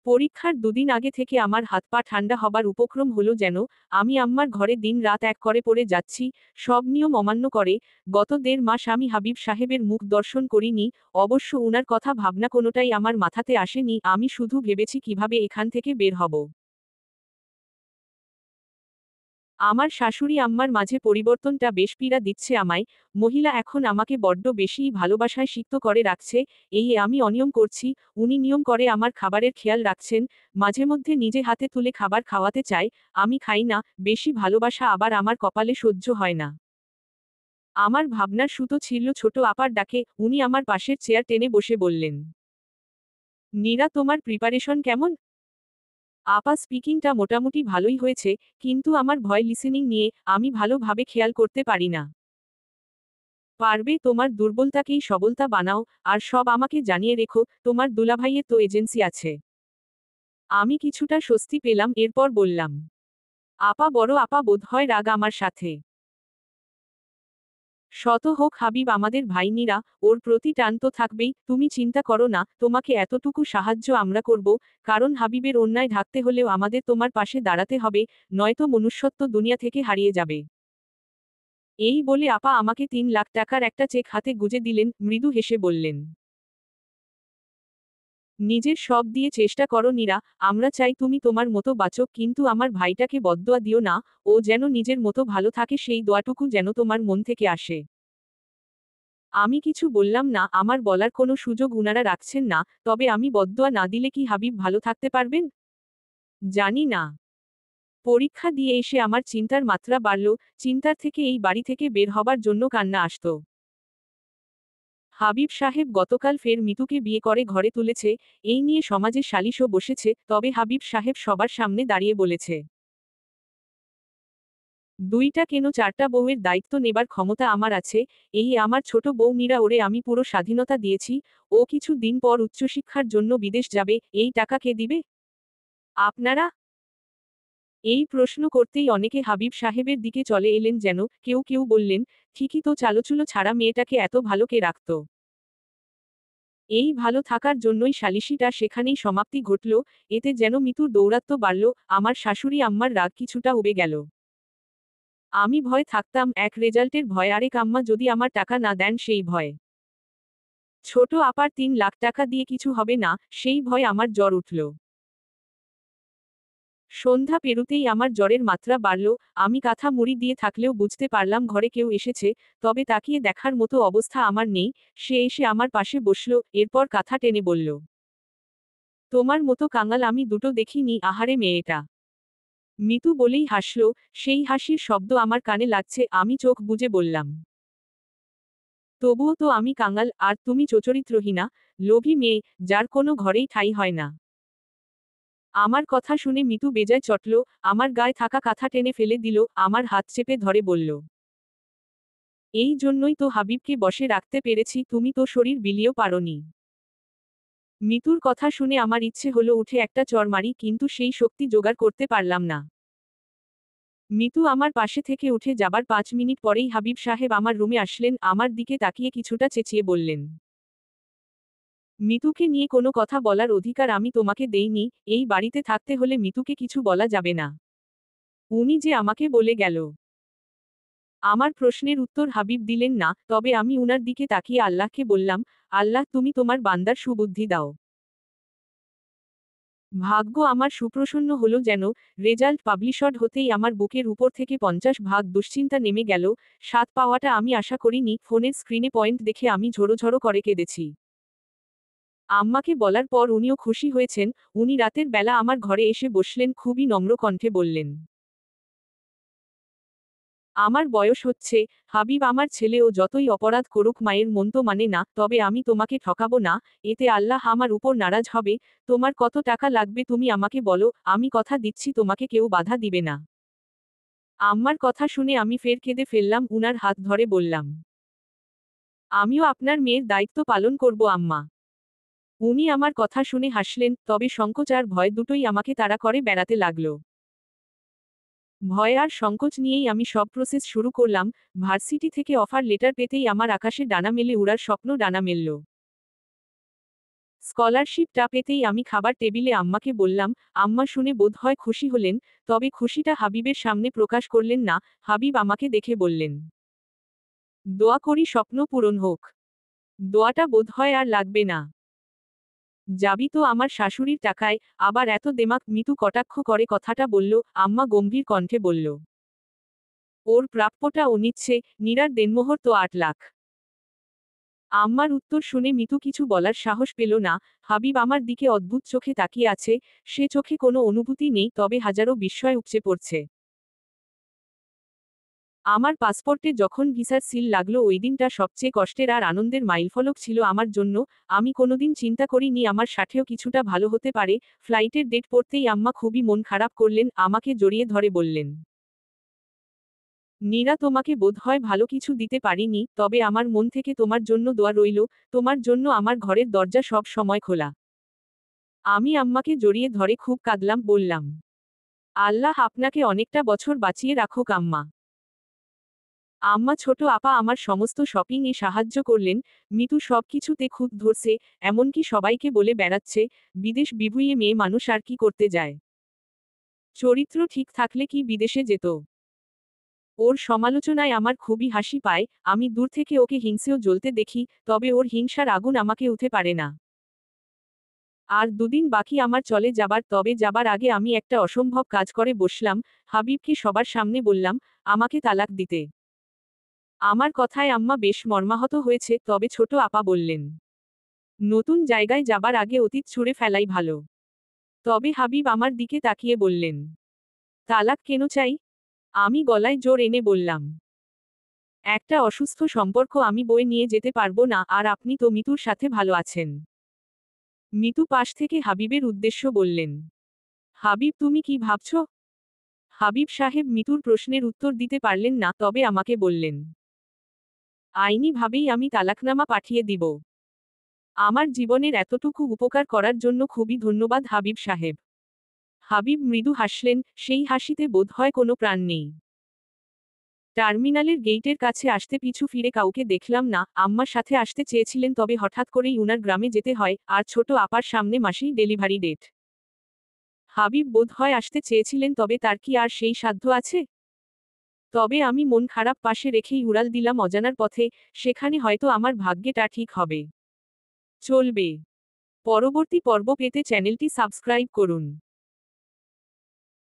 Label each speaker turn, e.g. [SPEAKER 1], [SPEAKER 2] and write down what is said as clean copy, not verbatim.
[SPEAKER 1] পরীক্ষার দুদিন আগে থেকে আমার হাত পা ঠান্ডা হবার উপক্রম হলো যেন। আমি আম্মার ঘরে দিন রাত এক করে পড়ে যাচ্ছি, সব নিয়ম অমান্য করে। গত 1.5 মাস আমি হাবিব সাহেবের মুখ দর্শন করিনি। অবশ্য উনার কথা ভাবনা কোনোটাই আমার মাথাতে আসেনি, আমি শুধু ভেবেছি কিভাবে এখান থেকে বের হব। আমার শাশুড়ি আম্মার মাঝে পরিবর্তনটা বেশ পীড়া দিচ্ছে আমায়। মহিলা এখন আমাকে বড্ড বেশিই ভালোবাসায় সিক্ত করে রাখছে। এই আমি অনিয়ম করছি, উনি নিয়ম করে আমার খাবারের খেয়াল রাখছেন। মাঝে মধ্যে নিজে হাতে তুলে খাবার খাওয়াতে চায়, আমি খাই না। বেশি ভালোবাসা আবার আমার কপালে সহ্য হয় না। আমার ভাবনার সুতো ছিল ছোট আপার ডাকে, উনি আমার পাশের চেয়ার টেনে বসে বললেন, নীরা, তোমার প্রিপারেশন কেমন? আপা, স্পিকিংটা মোটামুটি ভালোই হয়েছে, কিন্তু আমার ভয় লিসেনিং নিয়ে, আমি ভালোভাবে খেয়াল করতে পারি না। পারবে, তোমার দুর্বলতাকেই সবলতা বানাও। আর সব আমাকে জানিয়ে রেখো, তোমার দুলাভাইয়ের তো এজেন্সি আছে। আমি কিছুটা স্বস্তি পেলাম, এরপর বললাম, আপা, বড় আপা বোধহয় রাগ আমার সাথে। শত হোক হাবিব আমাদের ভাইনিরা, ওর প্রতি টান তো থাকবেই। তুমি চিন্তা করো না, তোমাকে এতটুকু সাহায্য আমরা করব। কারণ হাবিবের অন্যায় ঢাকতে হলেও আমাদের তোমার পাশে দাঁড়াতে হবে, নয়তো মনুষ্যত্ব দুনিয়া থেকে হারিয়ে যাবে। এই বলে আপা আমাকে 3 লাখ টাকার একটা চেক হাতে গুজে দিলেন, মৃদু হেসে বললেন, নিজের সব দিয়ে চেষ্টা করো নীরা, আমরা চাই তুমি তোমার মতো বাঁচো, কিন্তু আমার ভাইটাকে বদদোয়া দিও না। ও যেন নিজের মতো ভালো থাকে, সেই দোয়াটুকু যেন তোমার মন থেকে আসে। আমি কিছু বললাম না, আমার বলার কোনো সুযোগ উনারা রাখছেন না। তবে আমি বদদোয়া না দিলে কি হাবিব ভালো থাকতে পারবেন? জানি না। পরীক্ষা দিয়ে এসে আমার চিন্তার মাত্রা বাড়ল। চিন্তার থেকে এই বাড়ি থেকে বের হবার জন্য কান্না আসতো। হাবিব সাহেব গতকাল ফের মিতুকে বিয়ে করে ঘরে তুলেছে, এই নিয়ে সমাজে সালিশও বসেছে। তবে হাবিব সাহেব সবার সামনে দাঁড়িয়ে বলেছে, 2টা কেন 4টা বউয়ের দায়িত্ব নেবার ক্ষমতা আমার আছে। এই আমার ছোট বউ মীরা, ওরে আমি পুরো স্বাধীনতা দিয়েছি। ও কিছু দিন পর উচ্চশিক্ষার জন্য বিদেশ যাবে, এই টাকা কে দিবে? আপনারা? এই প্রশ্ন করতেই অনেকে হাবিব সাহেবের দিকে চলে এলেন যেন। কেউ কেউ বললেন, ঠিকই তো, চালচুলো ছাড়া মেয়েটাকে এত ভালো কে রাখত? এই ভালো থাকার জন্যই সালিশিটা সেখানেই সমাপ্তি ঘটল। এতে যেন মিতুর দৌরাত্ম্য বাড়ল। আমার শাশুড়ি আম্মার রাগ কিছুটা উবে গেল। আমি ভয় থাকতাম, এক রেজাল্টের ভয়, আরেক আম্মা যদি আমার টাকা না দেন সেই ভয়। ছোট আপার 3 লাখ টাকা দিয়ে কিছু হবে না, সেই ভয় আমার জ্বর উঠল। সন্ধ্যা পেরুতেই আমার জ্বরের মাত্রা বাড়ল। আমি কাঁথা মুড়ি দিয়ে থাকলেও বুঝতে পারলাম ঘরে কেউ এসেছে। তবে তাকিয়ে দেখার মতো অবস্থা আমার নেই। সে এসে আমার পাশে বসল, এরপর কাঁথা টেনে বলল, তোমার মতো কাঙাল আমি দুটো দেখিনি। আহারে মেয়েটা। মিতু বলেই হাসল। সেই হাসির শব্দ আমার কানে লাগছে। আমি চোখ বুজে বললাম, তবুও তো আমি কাঙাল, আর তুমি চরিত্রহীনা, লোভী মেয়ে, যার কোনো ঘরেই ঠাঁই হয় না। আমার কথা শুনে মিতু বেজায় চটল, আমার গায়ে থাকা কাঁথা টেনে ফেলে দিল, আমার হাত চেপে ধরে বলল, এই জন্যই তো হাবিবকে বশে রাখতে পেরেছি, তুমি তো শরীর বিলিয়েও পারোনি। মিতুর কথা শুনে আমার ইচ্ছে হলো উঠে একটা চড় মারি, কিন্তু সেই শক্তি জোগাড় করতে পারলাম না। মিতু আমার পাশে থেকে উঠে যাবার 5 মিনিট পরেই হাবিব সাহেব আমার রুমে আসলেন, আমার দিকে তাকিয়ে কিছুটা চেঁচিয়ে বললেন, মিতুকে নিয়ে কোনো কথা বলার অধিকার আমি তোমাকে দেইনি। এই বাড়িতে থাকতে হলে মিতুকে কিছু বলা যাবে না। উনি যে আমাকে বলে গেল। আমার প্রশ্নের উত্তর হাবিব দিলেন না, তবে আমি উনার দিকে তাকিয়ে আল্লাহকে বললাম, আল্লাহ, তুমি তোমার বান্দার সুবুদ্ধি দাও। ভাগ্য আমার সুপ্রসন্ন হলো যেন। রেজাল্ট পাবলিশড হতেই আমার বুকের উপর থেকে 50 ভাগ দুশ্চিন্তা নেমে গেল। স্বাদ পাওয়াটা আমি আশা করিনি। ফোনের স্ক্রিনে পয়েন্ট দেখে আমি ঝোড়ো করে কেঁদেছি। আম্মাকে বলার পর উনিও খুশি হয়েছেন। উনি রাতের বেলা আমার ঘরে এসে বসলেন, খুবই নম্র কণ্ঠে বললেন, আমার বয়স হচ্ছে, হাবিব আমার ছেলে, ও যতই অপরাধ করুক মায়ের মন তো মানে না। তবে আমি তোমাকে ঠকাবো না, এতে আল্লাহ আমার উপর নারাজ হবে। তোমার কত টাকা লাগবে তুমি আমাকে বলো, আমি কথা দিচ্ছি তোমাকে কেউ বাধা দিবে না। আম্মার কথা শুনে আমি ফের কেঁদে ফেললাম, উনার হাত ধরে বললাম, আমিও আপনার মেয়ের দায়িত্ব পালন করব আম্মা। উনি আমার কথা শুনে হাসলেন, তবে সংকোচ আর ভয় দুটোই আমাকে তাড়া করে বেড়াতে লাগলো। ভয় আর সংকোচ নিয়েই আমি সব প্রসেস শুরু করলাম। ভার্সিটি থেকে অফার লেটার পেতেই আমার আকাশে ডানা মেলে উড়ার স্বপ্ন ডানা মেলল। স্কলারশিপটা পেতেই আমি খাবার টেবিলে আম্মাকে বললাম। আম্মা শুনে বোধহয় খুশি হলেন, তবে খুশিটা হাবিবের সামনে প্রকাশ করলেন না। হাবিব আমাকে দেখে বললেন, দোয়া করি স্বপ্ন পূরণ হোক। দোয়াটা বোধহয় আর লাগবে না। যাবি তো আমার শাশুড়ির টাকায়, আবার এত দেমাক। মিতু কটাক্ষ করে কথাটা বলল। আম্মা গম্ভীর কণ্ঠে বলল, ওর প্রাপ্যটা ও নিচ্ছে। নীরার দেনমোহর তো 8 লাখ। আম্মার উত্তর শুনে মিতু কিছু বলার সাহস পেল না। হাবিব আমার দিকে অদ্ভুত চোখে তাকিয়ে আছে। সে চোখে কোনো অনুভূতি নেই, তবে হাজারো বিস্ময় উপচে পড়ছে। আমার পাসপোর্টে যখন ভিসার সিল লাগলো ওই দিনটা সবচেয়ে কষ্টের আর আনন্দের মাইলফলক ছিল আমার জন্য। আমি কোনোদিন চিন্তা করিনি আমার সাথেও কিছুটা ভালো হতে পারে। ফ্লাইটের ডেট পড়তেই আম্মা খুবই মন খারাপ করলেন, আমাকে জড়িয়ে ধরে বললেন, নীরা তোমাকে বোধহয় ভালো কিছু দিতে পারিনি, তবে আমার মন থেকে তোমার জন্য দোয়া রইল। তোমার জন্য আমার ঘরের দরজা সব সময় খোলা। আমি আম্মাকে জড়িয়ে ধরে খুব কাঁদলাম, বললাম, আল্লাহ আপনাকে অনেকটা বছর বাঁচিয়ে রাখুক আম্মা। আম্মা ছোট আপা আমার সমস্ত শপিং এ সাহায্য করলেন। মিতু সবকিছুতে খুঁত ধরছে, এমনকি সবাইকে বলে বেড়াচ্ছে, বিদেশ বিভুঁইয়ে মেয়ে মানুষ আর কি করতে যায়। চরিত্র ঠিক থাকলে কি বিদেশে যেত। ওর সমালোচনায় আমার খুবই হাসি পায়। আমি দূর থেকে ওকে হিংসেও জ্বলতে দেখি, তবে ওর হিংসার আগুন আমাকে উঠে পারে না। আর দুদিন বাকি আমার চলে যাবার, তবে যাবার আগে আমি একটা অসম্ভব কাজ করে বসলাম। হাবিবকে সবার সামনে বললাম, আমাকে তালাক দিতে। আমার কথায় আম্মা বেশ মর্মাহত হয়েছে, তবে ছোট আপা বললেন, নতুন জায়গায় যাবার আগে অতীত ছুঁড়ে ফেলাই ভালো। তবে হাবিব আমার দিকে তাকিয়ে বললেন, তালাক কেন চাই? আমি গলায় জোর এনে বললাম, একটা অসুস্থ সম্পর্ক আমি বয়ে নিয়ে যেতে পারবো না, আর আপনি তো মিতুর সাথে ভালো আছেন। মিতু পাশ থেকে হাবিবের উদ্দেশ্য বললেন, হাবিব তুমি কি ভাবছ? হাবিব সাহেব মিতুর প্রশ্নের উত্তর দিতে পারলেন না, তবে আমাকে বললেন, আইনিভাবেই আমি তালাকনামা পাঠিয়ে দিব। আমার জীবনের এতটুকু উপকার করার জন্য খুবই ধন্যবাদ হাবিব সাহেব। হাবিব মৃদু হাসলেন, সেই হাসিতে বোধহয় কোনো প্রাণ নেই। টার্মিনালের গেইটের কাছে আসতে পিছু ফিরে কাউকে দেখলাম না। আম্মার সাথে আসতে চেয়েছিলেন, তবে হঠাৎ করেই উনার গ্রামে যেতে হয়, আর ছোট আপার সামনে মাসেই ডেলিভারি ডেট। হাবিব বোধহয় আসতে চেয়েছিলেন, তবে তার কি আর সেই সাধ্য আছে? তবে আমি মন খারাপ পাশে রেখেই উড়াল দিলাম অজানার পথে। সেখানে হয়তো আমার ভাগ্যেটা ঠিক হবে। চলবে। পরবর্তী পর্ব পেতে চ্যানেলটি সাবস্ক্রাইব করুন।